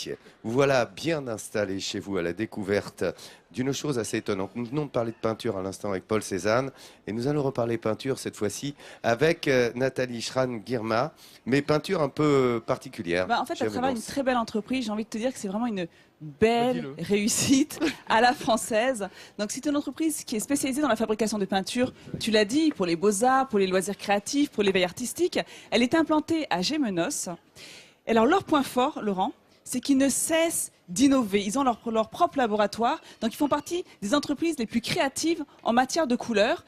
Nathalie, vous voilà bien installée chez vous à la découverte d'une chose assez étonnante. Nous venons de parler de peinture à l'instant avec Paul Cézanne et nous allons reparler peinture cette fois-ci avec Nathalie Schran-Girma, mais peinture un peu particulière. En fait, à travers une très belle entreprise, j'ai envie de te dire que c'est vraiment une belle réussite à la française. Donc c'est une entreprise qui est spécialisée dans la fabrication de peinture, tu l'as dit, pour les beaux-arts, pour les loisirs créatifs, pour l'éveil artistique. Elle est implantée à Gémenos. Et alors leur point fort, Laurent, c'est qu'ils ne cessent d'innover. Ils ont leur propre laboratoire, donc ils font partie des entreprises les plus créatives en matière de couleurs.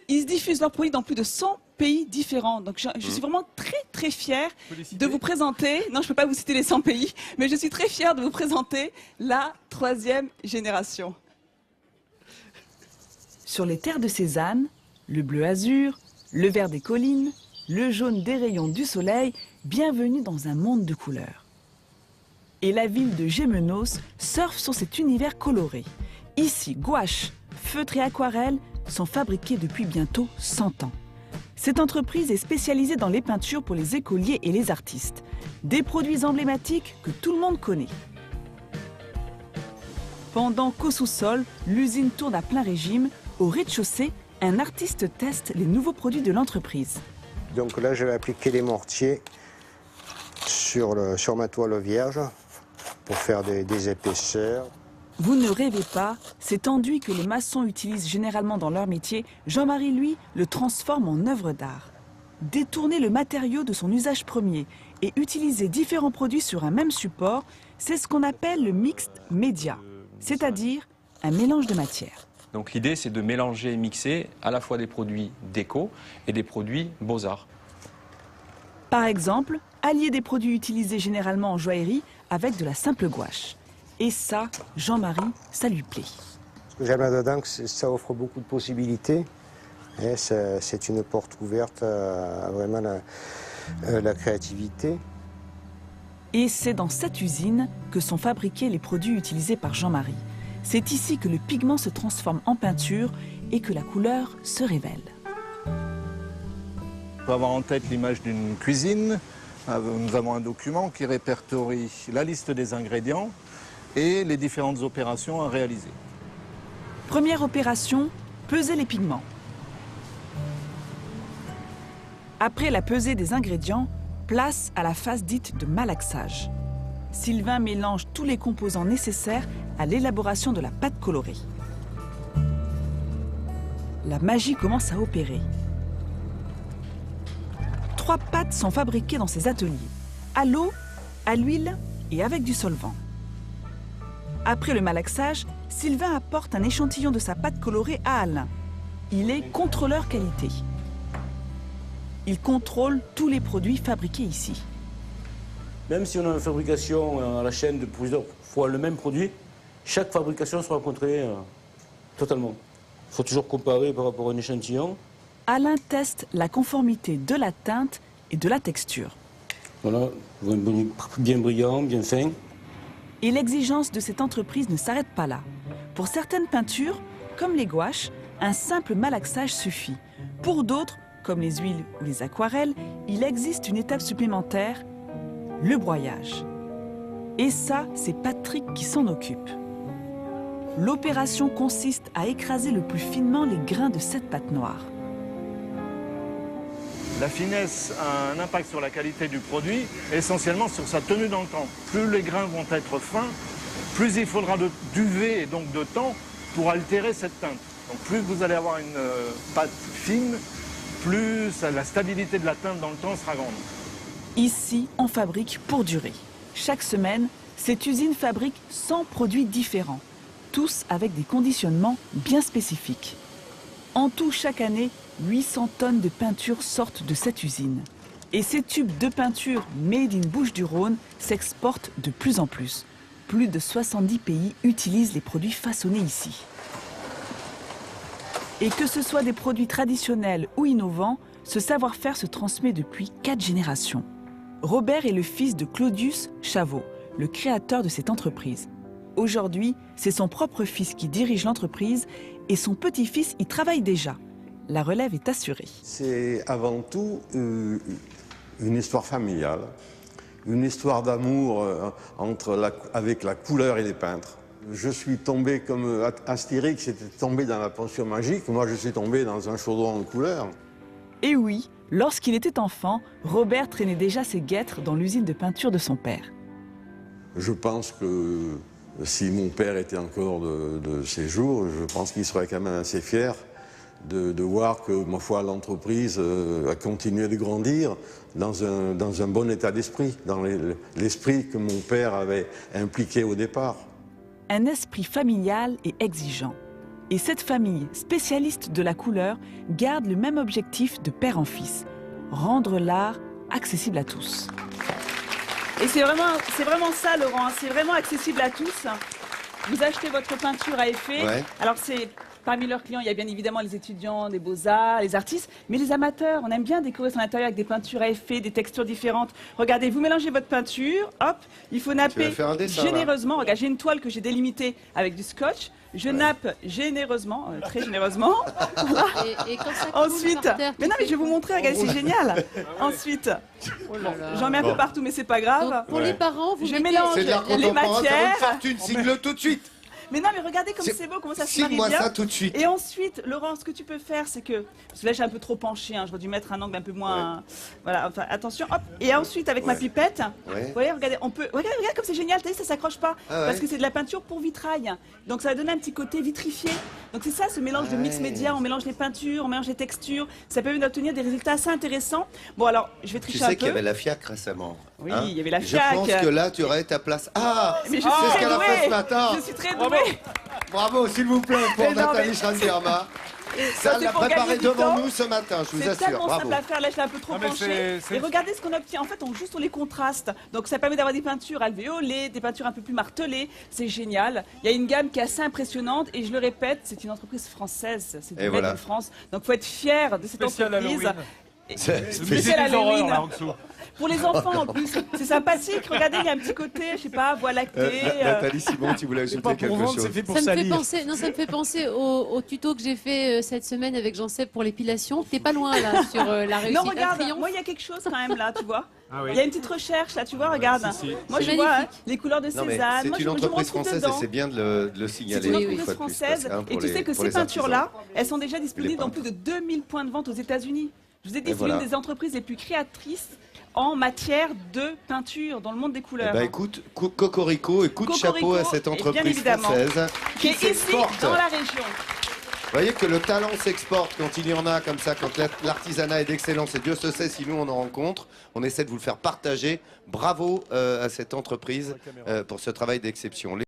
Ils diffusent leurs produits dans plus de 100 pays différents. Donc je suis vraiment très fière de vous présenter, non je ne peux pas vous citer les 100 pays, mais je suis très fière de vous présenter la 3e génération. Sur les terres de Cézanne, le bleu azur, le vert des collines, le jaune des rayons du soleil, bienvenue dans un monde de couleurs. Et la ville de Gémenos surfe sur cet univers coloré. Ici, gouache, feutre et aquarelle sont fabriqués depuis bientôt 100 ans. Cette entreprise est spécialisée dans les peintures pour les écoliers et les artistes. Des produits emblématiques que tout le monde connaît. Pendant qu'au sous-sol, l'usine tourne à plein régime, au rez-de-chaussée, un artiste teste les nouveaux produits de l'entreprise. Donc là, je vais appliquer les mortiers sur ma toile vierge pour faire des épaisseurs. Vous ne rêvez pas, cet enduit que les maçons utilisent généralement dans leur métier, Jean-Marie, lui, le transforme en œuvre d'art. Détourner le matériau de son usage premier et utiliser différents produits sur un même support, c'est ce qu'on appelle le mixed média, c'est-à-dire un mélange de matières. Donc l'idée, c'est de mélanger et mixer à la fois des produits déco et des produits beaux-arts. Par exemple, allier des produits utilisés généralement en joaillerie avec de la simple gouache. Et ça, Jean-Marie, ça lui plaît. Ce que j'aime là-dedans, c'est que ça offre beaucoup de possibilités. C'est une porte ouverte à vraiment la créativité. Et c'est dans cette usine que sont fabriqués les produits utilisés par Jean-Marie. C'est ici que le pigment se transforme en peinture et que la couleur se révèle. Il faut avoir en tête l'image d'une cuisine. Nous avons un document qui répertorie la liste des ingrédients et les différentes opérations à réaliser. Première opération, peser les pigments. Après la pesée des ingrédients, place à la phase dite de malaxage. Sylvain mélange tous les composants nécessaires à l'élaboration de la pâte colorée. La magie commence à opérer. 3 pâtes sont fabriquées dans ces ateliers, à l'eau, à l'huile et avec du solvant. Après le malaxage, Sylvain apporte un échantillon de sa pâte colorée à Alain. Il est contrôleur qualité. Il contrôle tous les produits fabriqués ici. Même si on a une fabrication à la chaîne de plusieurs fois le même produit, chaque fabrication sera contrôlée totalement. Il faut toujours comparer par rapport à un échantillon. Alain teste la conformité de la teinte et de la texture. Voilà, bien brillant, bien fin. Et l'exigence de cette entreprise ne s'arrête pas là. Pour certaines peintures, comme les gouaches, un simple malaxage suffit. Pour d'autres, comme les huiles ou les aquarelles, il existe une étape supplémentaire, le broyage. Et ça, c'est Patrick qui s'en occupe. L'opération consiste à écraser le plus finement les grains de cette pâte noire. La finesse a un impact sur la qualité du produit, essentiellement sur sa tenue dans le temps. Plus les grains vont être fins, plus il faudra d'UV et donc de temps pour altérer cette teinte. Donc plus vous allez avoir une pâte fine, plus la stabilité de la teinte dans le temps sera grande. Ici, on fabrique pour durer. Chaque semaine, cette usine fabrique 100 produits différents, tous avec des conditionnements bien spécifiques. En tout, chaque année, 800 tonnes de peinture sortent de cette usine. Et ces tubes de peinture made in Bouches-du-Rhône s'exportent de plus en plus. Plus de 70 pays utilisent les produits façonnés ici. Et que ce soit des produits traditionnels ou innovants, ce savoir-faire se transmet depuis 4 générations. Robert est le fils de Claudius Chavot, le créateur de cette entreprise. Aujourd'hui, c'est son propre fils qui dirige l'entreprise et son petit-fils y travaille déjà. La relève est assurée. C'est avant tout une histoire familiale. une histoire d'amour avec la couleur et les peintres. Je suis tombé comme Astérix était tombé dans la potion magique, moi je suis tombé dans un chaudron en couleur. Et oui, lorsqu'il était enfant, Robert traînait déjà ses guêtres dans l'usine de peinture de son père. Je pense que si mon père était encore de ses jours, je pense qu'il serait quand même assez fier de voir que, ma foi, l'entreprise a continué de grandir dans un bon état d'esprit, dans l'esprit que mon père avait impliqué au départ. Un esprit familial et exigeant. Et cette famille, spécialiste de la couleur, garde le même objectif de père en fils, rendre l'art accessible à tous. Et c'est vraiment ça, Laurent, c'est vraiment accessible à tous. Vous achetez votre peinture à effet. Ouais. Alors parmi leurs clients, il y a bien évidemment les étudiants, des beaux-arts, les artistes, mais les amateurs, on aime bien décorer son intérieur avec des peintures à effet, des textures différentes. Regardez, vous mélangez votre peinture, hop, il faut napper faire un dessin, généreusement. Regarde, j'ai une toile que j'ai délimitée avec du scotch. Je nappe généreusement, très généreusement. Et quand ça coule Ensuite, par terre, mais non, mais je vais vous montrer, regardez, c'est génial. Ensuite, j'en mets un peu partout, mais c'est pas grave. Donc, pour les parents, vous Je mettez... mélange C'est de l'art les contemporain, ça vaut une matières. fortune, signe-le tout de suite. Mais non, mais regardez comme c'est beau, comment ça se marie Signe-moi bien. ça tout de suite. Et ensuite, Laurent, ce que tu peux faire, c'est que... Parce que là, j'ai un peu trop penché, hein, j'aurais dû mettre un angle un peu moins... Voilà, enfin, attention, hop. Et ensuite, avec ma pipette, vous voyez, regardez, on peut... Regarde comme c'est génial, t'as vu, ça s'accroche pas. Parce que c'est de la peinture pour vitrail. Donc ça va donner un petit côté vitrifié. Donc c'est ça, ce mélange de mix média, on mélange les peintures, on mélange les textures. Ça permet d'obtenir des résultats assez intéressants. Bon, alors, je vais Tu tricher un peu. sais qu'il y avait la FIAC récemment. Oui, hein. il y avait la Je FIAC. pense que là, tu aurais ta place. Ah, Mais je c'est suis ce très qu'elle a douée. fait ce matin. Je suis très douée. Bravo, s'il vous plaît, pour Mais non, Nathalie mais- Schran-Girma. Ça, Ça c'est l'a pour préparé gagner du devant temps. nous ce matin, je vous C'est assure. tellement Bravo. simple à faire, là je l'ai un peu trop Non, mais penché. c'est- Et regardez ce qu'on obtient, en fait on joue sur les contrastes. Donc ça permet d'avoir des peintures alvéolées, des peintures un peu plus martelées, c'est génial. Il y a une gamme qui est assez impressionnante et je le répète, c'est une entreprise française, c'est du Et Made voilà. in France. Donc faut être fier de cette Spécial entreprise. Halloween. C'est- Spécial des horreurs, Halloween. là, en dessous. Pour les enfants en plus, c'est sympathique. Regardez, il y a un petit côté, je sais pas, voie lactée. Nathalie Simon, tu voulais ajouter quelque chose. c'est fait pour Ça me fait salir. penser, non, ça me fait penser au tuto que j'ai fait cette semaine avec Jean-Seb pour l'épilation. T'es pas loin là sur la réussite. Non, Un regarde, triomphe. moi il y a quelque chose quand même là, tu vois. Ah oui. Il y a une petite recherche là, tu vois, regarde. si, si. Moi C'est je vois magnifique. les couleurs de Non, mais Cézanne. c'est Moi, une je me entreprise retrouve française et dedans. c'est bien de le C'est signaler. une une entreprise fois de plus, française parce que, hein, et pour tu sais les- que pour ces les artisans. peintures-là, elles sont déjà disponibles dans peintres. plus de 2000 points de vente aux États-Unis. Je vous ai dit, Et c'est voilà. l'une des entreprises les plus créatrices en matière de peinture dans le monde des Eh couleurs. ben, écoute, Cocorico, et coup de chapeau à cette et bien entreprise évidemment, française qui est ici s'exporte. dans la région. Vous voyez que le talent s'exporte quand il y en a comme ça, quand l'artisanat est d'excellence, et Dieu se sait si nous on en rencontre, on essaie de vous le faire partager. Bravo à cette entreprise pour ce travail d'exception.